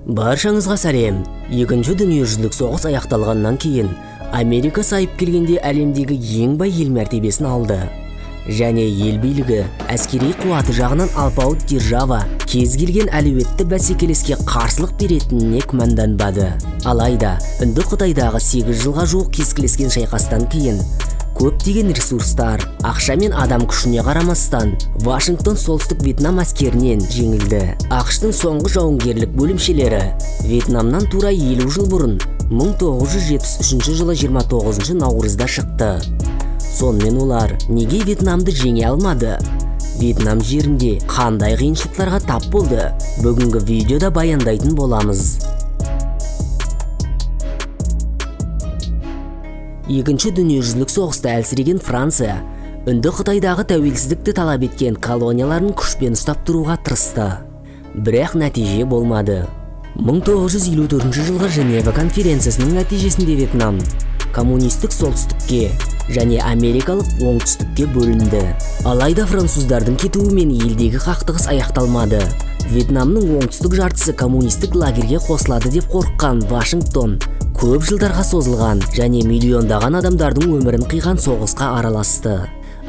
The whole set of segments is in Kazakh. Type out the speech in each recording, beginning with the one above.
Баршаңызға сәлем. Екінші дүниежүзілік соғыс аяқталғаннан кейін Америка сайып келгенде әлемдегі ең бай ел мәртебесін алды. Және ел билігі әскери қуаты жағынан алпауыт держава кез келген әлеуетті бәсекелеске қарсылық беретініне күмәнданбады. Алайда Үнді Қытайдағы 8 жылға жуық кескілескен шайқастан кейін көптеген ресурстар, ақша мен адам күшіне қарамастан Вашингтон солтүстік Вьетнам әскерінен жеңілді. ақш-тың соңғы жауынгерлік бөлімшелері Вьетнамнан тура 50 жыл бұрын 1973 жылы 29 наурызда шықты. Сонымен олар неге Вьетнамды жеңе алмады? Вьетнам жерінде қандай қиыншылықтарға тап болды? Бүгінгі видеода баяндайтын боламыз. Екінші дүниежүзілік соғыста әлсіреген Франция Үнді Қытайдағы тәуелсіздікті талап еткен колонияларын күшпен ұстап тұруға тырысты. Бірақ нәтиже болмады. 1954 жылғы Женева конференциясының нәтижесінде Вьетнам коммунистік солтүстікке және америкалық оңтүстікке бөлінді. Алайда француздардың кетуімен елдегі қақтығыс аяқталмады. Вьетнамның оңтүстік жартысы коммунистік лагерге қосылады деп қорыққан Вашингтон көп жылдарға созылған және миллиондаған адамдардың өмірін қиған соғысқа араласты.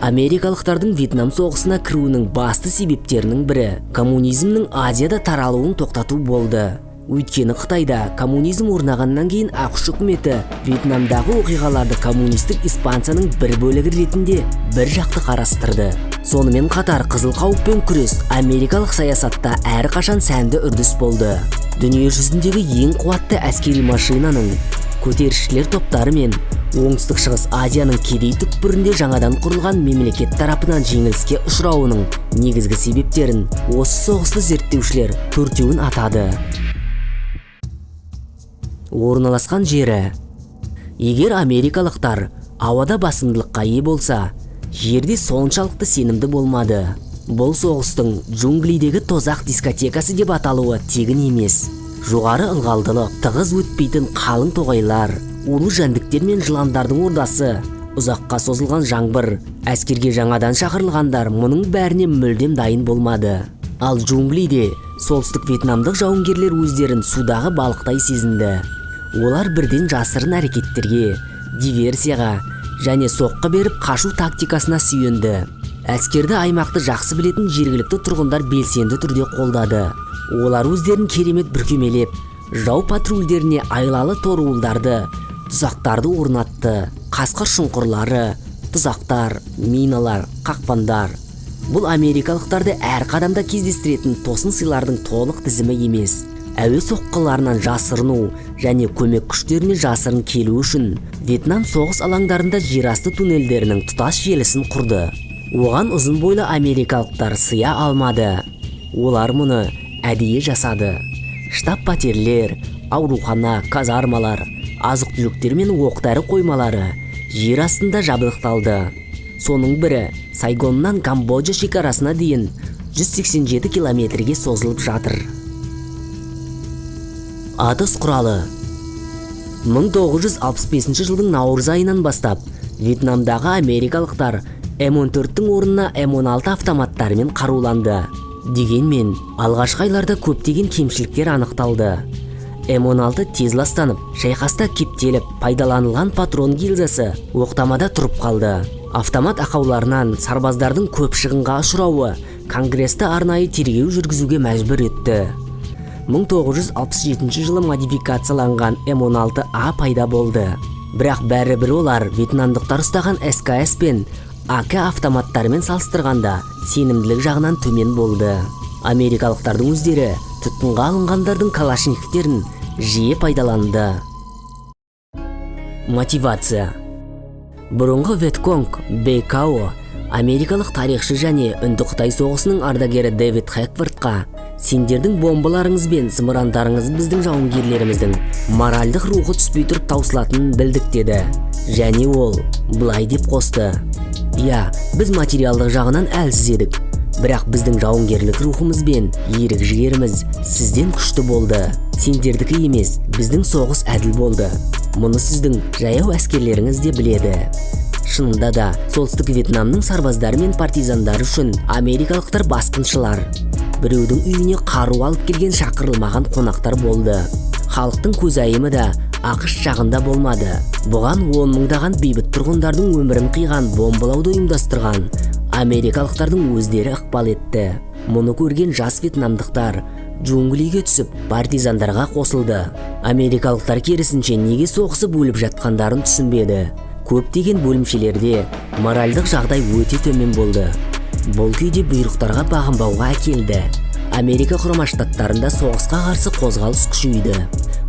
Америкалықтардың Вьетнам соғысына кіруінің басты себептерінің бірі коммунизмнің Азияда таралуын тоқтату болды. Өйткені Қытайда коммунизм орнағаннан кейін ақш үкіметі Вьетнамдағы оқиғаларды коммунистік Испанцияның бір бөлігі ретінде бір жақты қарастырды. Сонымен қатар қызыл қауіппен күрес америкалық саясатта әрқашан сәнді үрдіс болды. Дүние жүзіндегі ең қуатты әскери машинаның көтерілісшілер топтары мен оңтүстік шығыс Азияның кедей түкпірінде жаңадан құрылған мемлекет тарапынан жеңіліске ұшырауының негізгі себептерін осы соғысты зерттеушілер төртеуін атады. Орналасқан жері. Егер америкалықтар ауада басымдылыққа ие болса, жерде соншалықты сенімді болмады. Бұл соғыстың джунглидегі тозақ дискотекасы деп аталуы тегін емес. Жоғары ылғалдылық, тығыз өтпейтін қалың тоғайлар, улы жәндіктер мен жыландардың ордасы, ұзаққа созылған жаңбыр, әскерге жаңадан шақырылғандар мұның бәріне мүлдем дайын болмады. Ал джунглиде солтүстік вьетнамдық жауынгерлер өздерін судағы балықтай сезінді. Олар бірден жасырын әрекеттерге, диверсияға және соққы беріп қашу тактикасына сүйенді. Әскерді аймақты жақсы білетін жергілікті тұрғындар белсенді түрде қолдады. Олар өздерін керемет бүркемелеп, жау патрульдеріне айлалы торуылдарды, тұзақтарды орнатты. Қасқыр шұңқырлары, тұзақтар, миналар, қақпандар. Бұл америкалықтарды әр қадамда кездестіретін тосын сыйлардың толық тізімі емес. Әуе соққыларынан жасырыну және көмек күштеріне жасырын келу үшін Вьетнам соғыс алаңдарында жерасты туннелдерінің тұтас желісін құрды. Оған ұзын бойлы америкалықтар сыя алмады. Олар мұны әдейі жасады. Штаб-пәтерлер, аурухана, казармалар, азық-түліктер мен оқ-дәрі қоймалары жер астында жабдықталды. Соның бірі Сайгоннан Камбоджа шекарасына дейін 187 километрге созылып жатыр. Атыс құралы. 1965 жылдың наурыз айынан бастап Вьетнамдағы америкалықтар М-14-тің орнына М-16 автоматтарымен қаруланды. Дегенмен, алғашқы айларда көптеген кемшіліктер анықталды. М-16 тез ластанып, шайқаста кептеліп, пайдаланылған патрон гильзасы оқтамада тұрып қалды. Автомат ақауларынан сарбаздардың көп шығынға ұшырауы Конгресті арнайы тергеу жүргізуге мәжбүр етті. 1967 жылы модификацияланған М-16А пайда болды. Бірақ бәрібір олар вьетнамдықтар ұстаған СКС пен АК автоматтарымен салыстырғанда сенімділік жағынан төмен болды. Америкалықтардың өздері тұтқынға алынғандардың калашниковтерін жиі пайдаланды. Мотивация. Бұрынғы Вьетконг Бэйкао америкалық тарихшы және Үнді Қытай соғысының ардагері Дэвид Хэквортқа сендердің бомбаларыңыз бен зымырандарыңыз біздің жауынгерлеріміздің моральдық рухы түспей тұрып таусылатынын білдік деді. Және ол былай деп қосты: "Иә, біз материалдық жағынан әлсіз едік, бірақ біздің жауынгерлік рухымыз бен ерік жігеріміз сізден күшті болды. Сендердікі емес, біздің соғыс әділ болды. Мұны сіздің жаяу әскерлеріңіз де біледі." Шынында да, солтүстік Вьетнамның сарбаздары мен партизандары үшін америкалықтар басқыншылар. біреудің үйіне қару алып келген шақырылмаған қонақтар болды. Халықтың көзайымы да ақш жағында болмады. Бұған 10 мыңдаған бейбіт тұрғындардың өмірін қиған бомбалауды ұйымдастырған америкалықтардың өздері ықпал етті. Мұны көрген жас вьетнамдықтар джунглиге түсіп партизандарға қосылды. Америкалықтар керісінше неге соғысып өліп жатқандарын түсінбеді. Көптеген бөлімшелерде моральдық жағдай өте төмен болды. Бұл күйде бұйрықтарға бағынбауға әкелді. Америка құрама штаттарында соғысқа қарсы қозғалыс күшейді.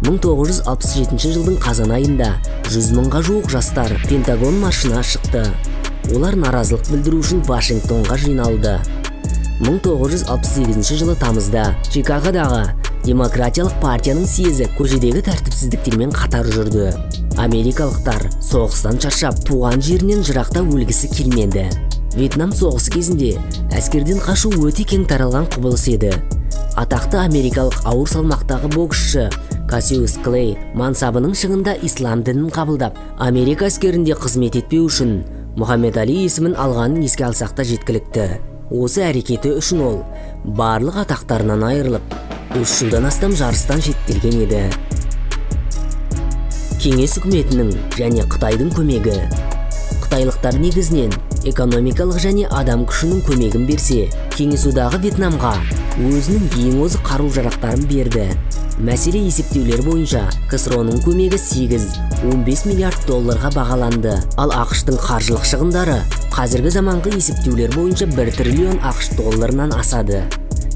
1967 жылдың қазан айында 100 мыңға жуық жастар Пентагон маршына шықты. Олар наразылық білдіру үшін Вашингтонға жиналды. 1968 жылы тамызда Чикагодағы Демократиялық партияның съезі көшедегі тәртіпсіздіктермен қатар жүрді. Америкалықтар соғыстан шаршап, туған жерінен жырақта өлгісі келмеді. Вьетнам соғысы кезінде әскерден қашу өте кең таралған құбылыс еді. Атақты америкалық ауыр салмақтағы боксшы Кассиус Клей мансабының шыңында ислам дінін қабылдап, Америка әскерінде қызмет етпеу үшін Мұхаммед Али есімін алғанын еске алсақ та жеткілікті. Осы әрекеті үшін ол барлық атақтарынан айырылып, 3 жылдан астам жарыстан шеттелген еді. Кеңес үкіметінің және Қытайдың көмегі. Қытайлықтар негізінен экономикалық және адам күшінің көмегін берсе, Кеңес одағы Вьетнамға өзінің ең озық қару-жарақтарын берді. Мәселе есептеулер бойынша КСРО-ның көмегі 8-15 миллиард долларға бағаланды. Ал ақштың қаржылық шығындары қазіргі заманғы есептеулер бойынша 1 триллион ақш долларынан асады.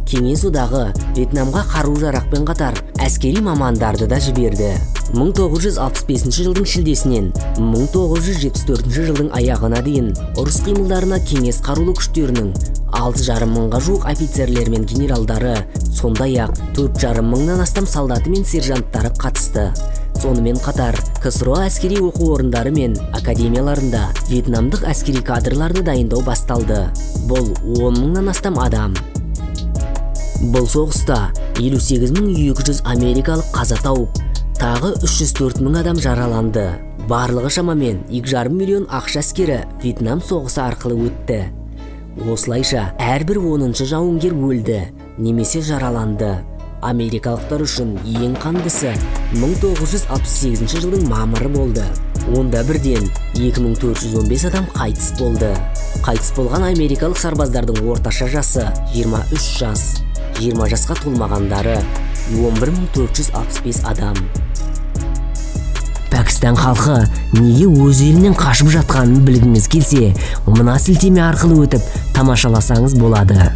Кеңес одағы Вьетнамға қару-жарақпен қатар әскери мамандарды да жіберді. 1965 жылдың шілдесінен 1974 жылдың аяғына дейін ұрыс қимылдарына Кеңес қарулы күштерінің 6,5 мыңға жуық офицерлер мен генералдары, сондай-ақ 4,5 мыңнан астам солдаты мен сержанттары қатысты. Сонымен қатар, КСРО әскери оқу орындары мен академияларында вьетнамдық әскери кадрларды дайындау басталды. Бұл 10 мыңнан астам адам. Бұл соғыста 58.200 америкалық қаза тауып, тағы 304 мың адам жараланды. Барлығы шамамен 2,5 миллион ақш әскері Вьетнам соғысы арқылы өтті. Осылайша әрбір 10-шы жауынгер өлді немесе жараланды. Америкалықтар үшін ең қандысы 1968 жылдың мамыры болды. Онда бірден 2415 адам қайтыс болды. Қайтыс болған америкалық сарбаздардың орташа жасы 23 жас. 20 жасқа толмағандары 11465 адам. Пәкістан халқы неге өз елінен қашып жатқанын білгіңіз келсе, мына сілтеме арқылы өтіп тамашаласаңыз болады.